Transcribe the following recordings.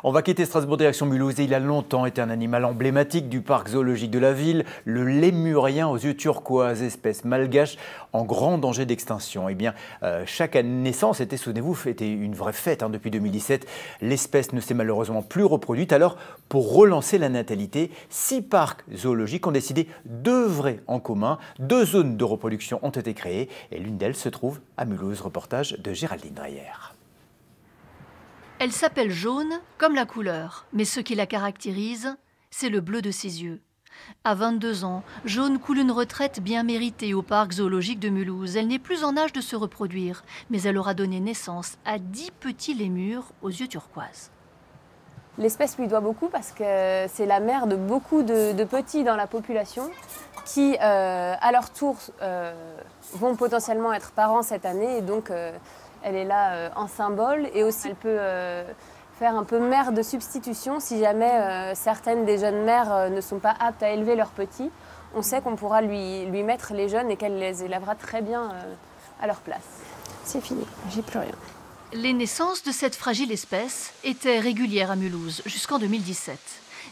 On va quitter Strasbourg direction Mulhouse. Il a longtemps été un animal emblématique du parc zoologique de la ville, le lémurien aux yeux turquoise, espèce malgache en grand danger d'extinction. Eh bien, chaque naissance était, souvenez-vous, était une vraie fête depuis 2017. L'espèce ne s'est malheureusement plus reproduite. Alors, pour relancer la natalité, 6 parcs zoologiques ont décidé d'œuvrer en commun. 2 zones de reproduction ont été créées et l'une d'elles se trouve à Mulhouse. Reportage de Géraldine Dreyer. Elle s'appelle Jaune comme la couleur, mais ce qui la caractérise, c'est le bleu de ses yeux. À 22 ans, Jaune coule une retraite bien méritée au parc zoologique de Mulhouse. Elle n'est plus en âge de se reproduire, mais elle aura donné naissance à 10 petits lémures aux yeux turquoise. L'espèce lui doit beaucoup parce que c'est la mère de beaucoup de petits dans la population qui, à leur tour, vont potentiellement être parents cette année. Et donc, elle est là en symbole. Et aussi, elle peut faire un peu mère de substitution si jamais certaines des jeunes mères ne sont pas aptes à élever leurs petits. On sait qu'on pourra lui mettre les jeunes et qu'elle les élèvera très bien à leur place. C'est fini, j'ai plus rien. Les naissances de cette fragile espèce étaient régulières à Mulhouse jusqu'en 2017.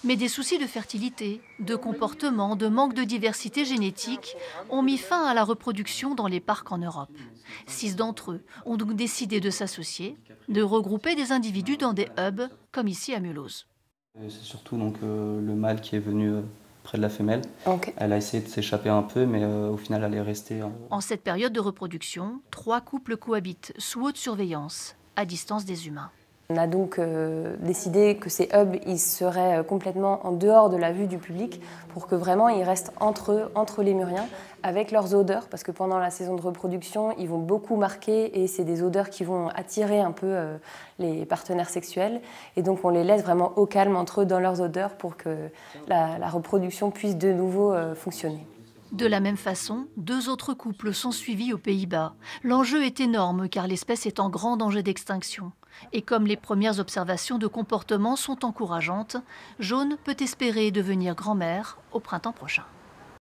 Mais des soucis de fertilité, de comportement, de manque de diversité génétique ont mis fin à la reproduction dans les parcs en Europe. 6 d'entre eux ont donc décidé de s'associer, de regrouper des individus dans des hubs, comme ici à Mulhouse. C'est surtout donc, le mâle qui est venu près de la femelle. Okay. Elle a essayé de s'échapper un peu, mais au final, elle est restée. En cette période de reproduction, 3 couples cohabitent sous haute surveillance, à distance des humains. On a donc décidé que ces hubs ils seraient complètement en dehors de la vue du public pour que vraiment ils restent entre eux, entre lémuriens, avec leurs odeurs, parce que pendant la saison de reproduction, ils vont beaucoup marquer et c'est des odeurs qui vont attirer un peu les partenaires sexuels. Et donc on les laisse vraiment au calme entre eux dans leurs odeurs pour que la reproduction puisse de nouveau fonctionner. De la même façon, 2 autres couples sont suivis aux Pays-Bas. L'enjeu est énorme car l'espèce est en grand danger d'extinction. Et comme les premières observations de comportement sont encourageantes, Jaune peut espérer devenir grand-mère au printemps prochain.